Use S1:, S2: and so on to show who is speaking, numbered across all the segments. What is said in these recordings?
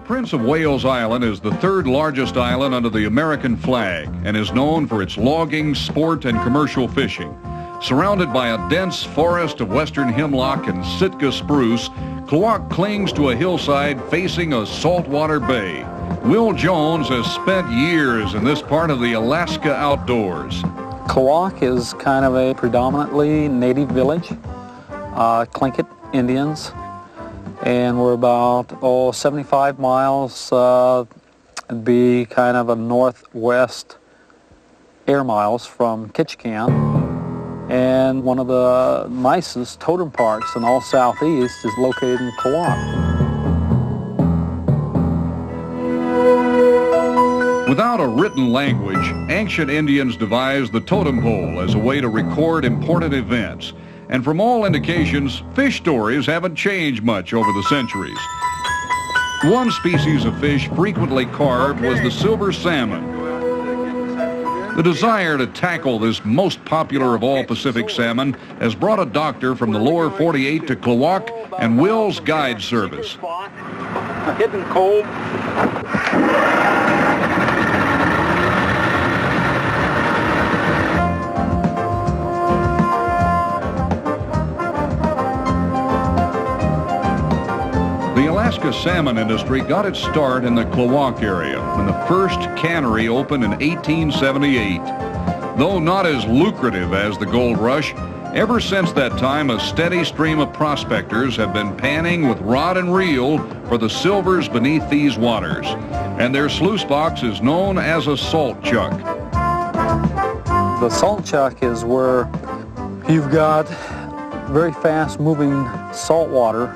S1: Prince of Wales Island is the third largest island under the American flag and is known for its logging, sport, and commercial fishing. Surrounded by a dense forest of western hemlock and Sitka spruce, Klawock clings to a hillside facing a saltwater bay. Will Jones has spent years in this part of the Alaska outdoors.
S2: Klawock is kind of a predominantly native village, Tlingit Indians, and we're about 75 miles, it'd be kind of a northwest air miles from Ketchikan. And one of the nicest totem parks in all Southeast is located in Klawock.
S1: Without a written language, ancient Indians devised the totem pole as a way to record important events. And from all indications, fish stories haven't changed much over the centuries. One species of fish frequently carved was the silver salmon. The desire to tackle this most popular of all Pacific salmon has brought a doctor from the lower 48 to Klawock and Will's guide service.
S2: A hidden cove.
S1: The Alaska salmon industry got its start in the Klawock area when the first cannery opened in 1878. Though not as lucrative as the gold rush, ever since that time a steady stream of prospectors have been panning with rod and reel for the silvers beneath these waters. And their sluice box is known as a salt chuck.
S2: The salt chuck is where you've got very fast moving salt water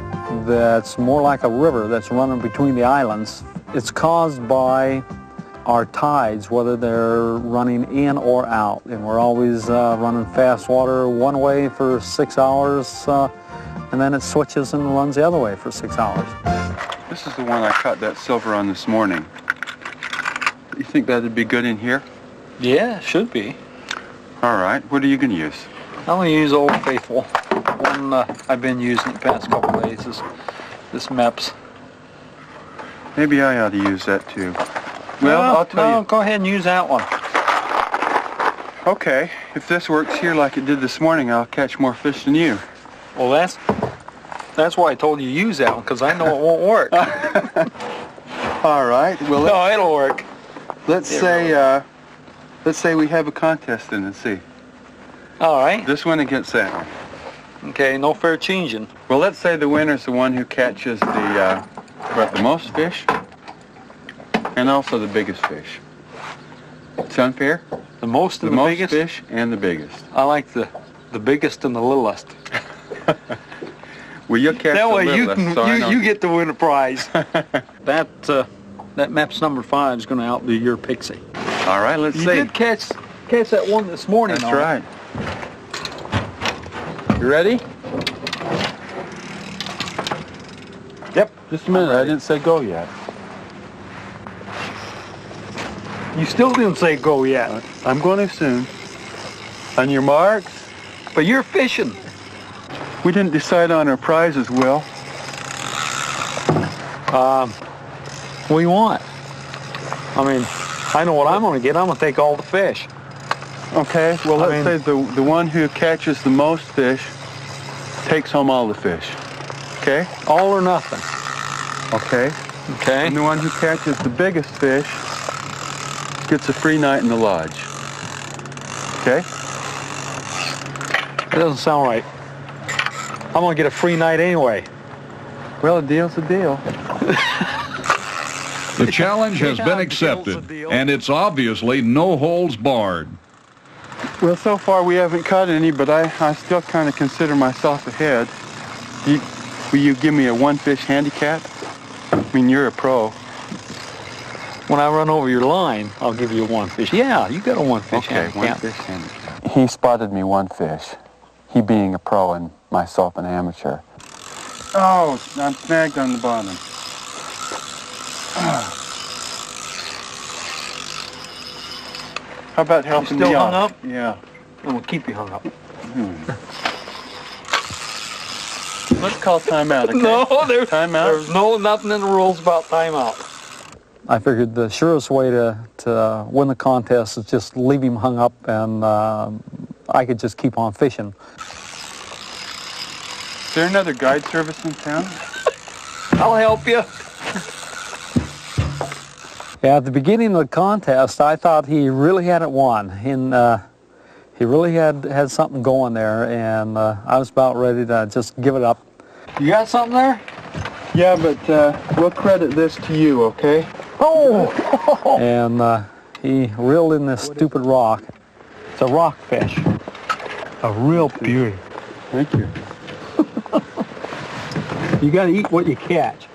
S2: that's more like a river that's running between the islands. It's caused by our tides, whether they're running in or out. And we're always running fast water one way for 6 hours, and then it switches and runs the other way for 6 hours.
S3: This is the one I caught that silver on this morning. You think that'd be good in here?
S2: Yeah, it should be.
S3: All right, what are you going to use?
S2: I'm going to use Old Faithful. One I've been using the past couple of days is this MEPS.
S3: Maybe I ought to use that too. Well, I'll tell you.
S2: Go ahead and use that one.
S3: Okay, if this works here like it did this morning, I'll catch more fish than you.
S2: Well, that's why I told you to use that one, because I know it won't work.
S3: All right. Well,
S2: no, it'll work.
S3: Let's say we have a contest in and see.
S2: All right.
S3: This one against that one.
S2: Okay, no fair changing.
S3: Well, let's say the winner's the one who catches the most fish and also the biggest fish. Sound fair?
S2: The most and the biggest?
S3: The most fish and the biggest.
S2: I like the biggest and the littlest.
S3: Well, you'll catch
S2: that
S3: the
S2: way
S3: littlest.
S2: you get to win a prize. That MEPS number 5 is going to outdo your Pixie.
S3: All right, let's see.
S2: You did catch that one this morning.
S3: That's right. You ready?
S2: Yep.
S3: Just a minute, I didn't say go yet.
S2: You still didn't say go yet.
S3: I'm going to soon. On your marks?
S2: But you're fishing.
S3: We didn't decide on our prizes, Will.
S2: What do you want? I mean, I know what I'm going to get. I'm going to take all the fish.
S3: Okay, well, let's say the one who catches the most fish takes home all the fish. Okay?
S2: All or nothing.
S3: Okay.
S2: Okay.
S3: And the one who catches the biggest fish gets a free night in the lodge. Okay?
S2: That doesn't sound right. I'm going to get a free night anyway.
S3: Well, a deal's a deal.
S1: The challenge has been accepted, and it's obviously no holds barred.
S3: Well, so far we haven't caught any, but I still kind of consider myself ahead. Will you give me a one-fish handicap? I mean, you're a pro.
S2: When I run over your line, I'll give you a one fish. Yeah, you got a one fish handicap.
S3: Okay, one fish handicap. He spotted me one fish, he being a pro and myself an amateur. Oh, I'm snagged on the bottom. How about helping me
S2: still
S3: off?
S2: hung up?
S3: Yeah.
S2: I'm going to keep you hung up.
S3: Let's call timeout, okay?
S4: No, there's
S3: Timeout?
S4: nothing in the rules about timeout.
S2: I figured the surest way to win the contest is just leave him hung up, and I could just keep on fishing.
S3: Is there another guide service in town?
S4: I'll help you.
S2: Yeah, at the beginning of the contest, I thought he really had it won, and he really had something going there, and I was about ready to just give it up.
S4: You got something there?
S3: Yeah, but we'll credit this to you, okay?
S4: Oh!
S2: And he reeled in this stupid rock. It's a rockfish. A real beauty.
S3: Thank you.
S2: You got to eat what you catch.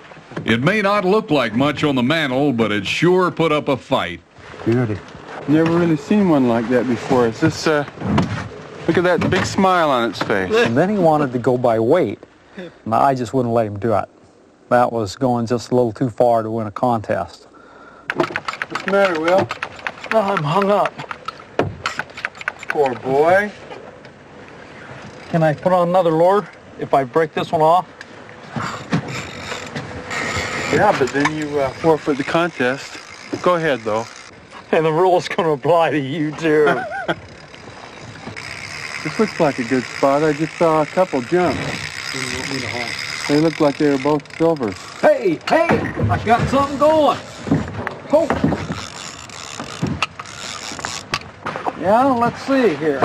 S1: It may not look like much on the mantle, but it sure put up a fight.
S2: Beauty.
S3: Never really seen one like that before. Is this, look at that big smile on its face.
S2: And then he wanted to go by weight. And I just wouldn't let him do it. That was going just a little too far to win a contest.
S3: What's the matter, Will?
S4: Oh, I'm hung up.
S3: Poor boy.
S4: Can I put on another lure if I break this one off?
S3: Yeah, but then you forfeit the contest. Go ahead, though.
S4: And the rule's going to apply to you, too.
S3: This looks like a good spot. I just saw a couple jump. They look like they were both silvers.
S4: Hey, I got something going. Oh. Yeah, let's see here.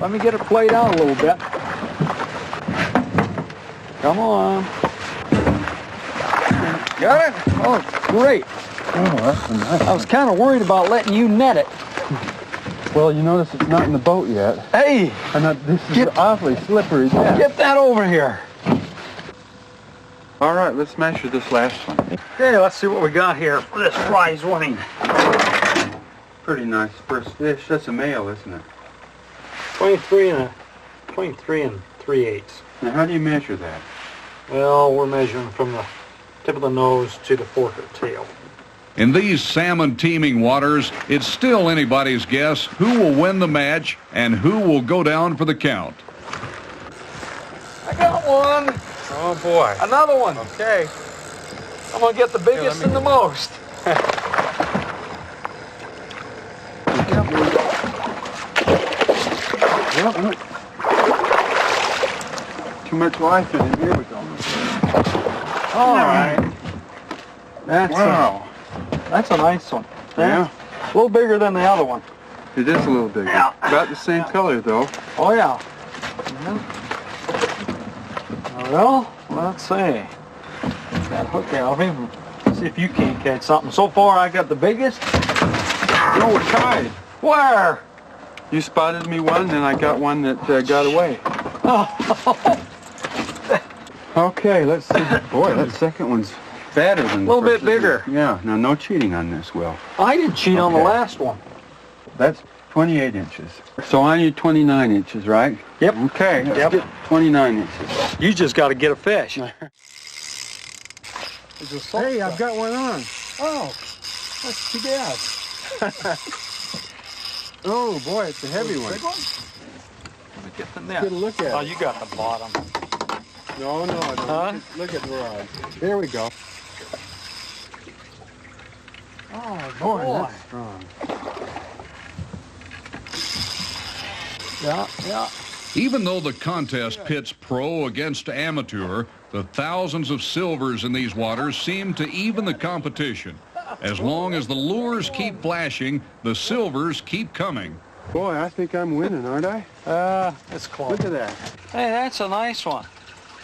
S4: Let me get it played out a little bit. Come on. Got it? Oh, great.
S3: Oh, that's nice.
S4: I was kind of worried about letting you net it.
S3: Well, you notice it's not in the boat yet.
S4: Hey,
S3: And this is awfully slippery. Yeah.
S4: get that over here.
S3: All right, let's measure this last one.
S4: Okay, let's see what we got here for this prize winning.
S3: Pretty nice first fish. That's a male, isn't it?
S4: 23 and 3/8.
S3: Now, how do you measure that?
S4: Well, we're measuring from the tip of the nose to the fork of the tail.
S1: In these salmon teeming waters, it's still anybody's guess who will win the match and who will go down for the count.
S4: I got one.
S3: Oh, boy.
S4: Another one.
S3: Okay.
S4: I'm going to get the biggest and the most.
S3: Too much life in it. Here we go.
S4: All right.
S3: Wow.
S4: That's a nice one.
S3: Yeah.
S4: A little bigger than the other one.
S3: It is a little bigger.
S4: Yeah.
S3: About the same color, though.
S4: Oh, yeah. Well, let's see. That hook out of him. See if you can't catch something. So far, I got the biggest.
S3: No, we're tied.
S4: Where?
S3: You spotted me one, and I got one that got away. Okay, let's see. Boy, that second one's fatter than the
S4: A little
S3: first,
S4: bit bigger.
S3: isn't it? Yeah. Now, no cheating on this, Will.
S4: I didn't cheat on the
S3: Okay.
S4: last one.
S3: That's 28 inches. So I need 29 inches, right?
S4: Yep.
S3: Okay, let's
S4: Yep.
S3: get 29 inches.
S4: You just got to get a fish.
S3: Hey, I've got one on.
S4: Oh, that's too bad.
S3: Oh, boy, it's a heavy one.
S4: Big one? Let me get the net.
S3: Get a look at
S4: Oh,
S3: it.
S4: you got the bottom.
S3: No, no, I don't.
S4: Huh?
S3: Look at the rod. There we go.
S4: Oh,
S3: Boy,
S4: boy.
S3: that's strong.
S4: Yeah.
S1: Even though the contest pits pro against amateur, the thousands of silvers in these waters seem to even the competition. As long as the lures keep flashing, the silvers keep coming.
S3: Boy, I think I'm winning, aren't I?
S4: It's close.
S3: Look at that.
S4: Hey, that's a nice one.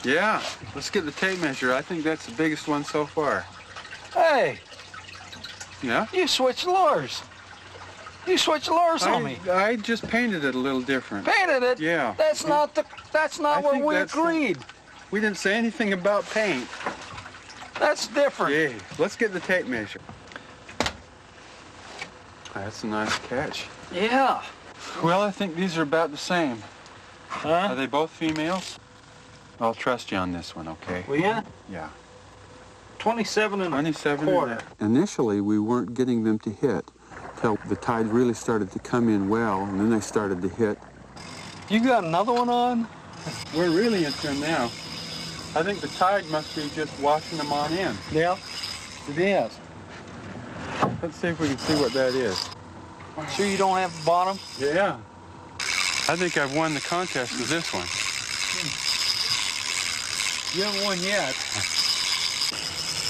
S3: Yeah. Let's get the tape measure. I think that's the biggest one so far.
S4: Hey,
S3: Yeah?
S4: you switched lures. You switched lures on me.
S3: I just painted it a little different.
S4: Painted it.
S3: Yeah.
S4: That's not
S3: I
S4: what
S3: think
S4: we
S3: that's the-
S4: agreed.
S3: We didn't say anything about paint.
S4: That's different.
S3: Yeah. Let's get the tape measure. That's a nice catch.
S4: Yeah.
S3: Well, I think these are about the same. Are
S4: Huh?
S3: they both females? I'll trust you on this one, okay?
S4: Well, yeah.
S3: Yeah.
S4: 27 and
S3: 27
S4: a quarter.
S3: Initially, we weren't getting them to hit till the tide really started to come in well, and then they started to hit.
S4: You got another one on?
S3: We're really into them now. I think the tide must be just washing them on in.
S2: Yeah, it is.
S3: Let's see if we can see what that is.
S2: Sure you don't have the bottom?
S3: Yeah. I think I've won the contest with this one.
S2: You haven't won yet.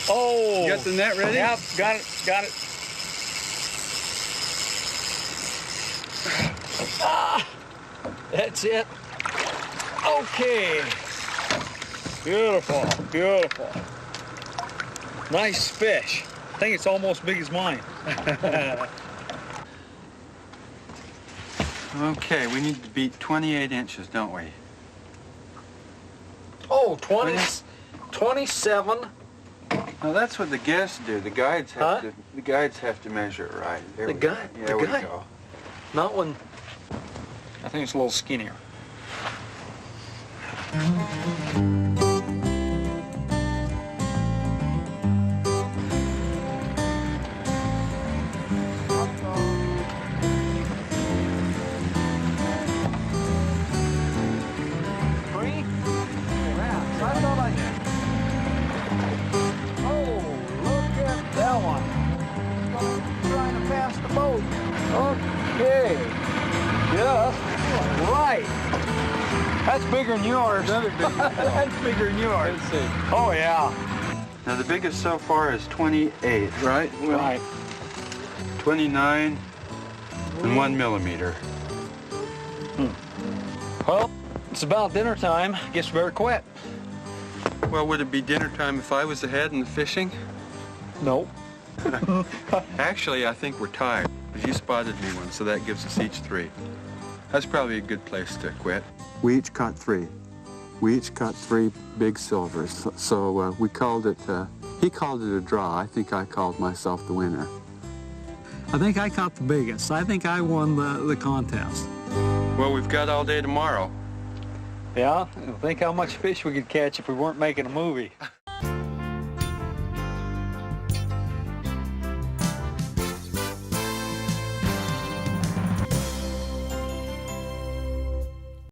S2: Oh!
S3: You got the net ready?
S2: Yep, got it, got it. Ah, that's it. Okay. Beautiful, beautiful. Nice fish. I think it's almost big as mine.
S3: Okay, we need to beat 28 inches, don't we?
S2: Oh, 27.
S3: Now that's what the guests do. The guides have to. The guides have to measure it right. There
S2: The
S3: we go.
S2: guide-
S3: Yeah,
S2: the
S3: there we
S2: guide.
S3: go.
S2: Not one. I think it's a little skinnier. Three? Yeah, I thought I did. Oh, look at that one. Trying to pass the boat. Okay. Just right. That's bigger than yours. That's bigger than yours.
S3: Let's see.
S2: Oh, yeah.
S3: Now the biggest so far is 28, right? Well,
S2: Right.
S3: 29 and 1 millimeter.
S2: Well, it's about dinner time. Guess we better quit.
S3: Well, would it be dinner time if I was ahead in the fishing?
S2: Nope.
S3: Actually, I think we're tied. But you spotted me one, so that gives us each 3. That's probably a good place to quit. We each caught 3. We each caught 3 big silvers. So we called it, he called it a draw. I think I called myself the winner.
S2: I think I caught the biggest. I think I won the contest.
S3: Well, we've got all day tomorrow.
S2: Yeah? Think how much fish we could catch if we weren't making a movie.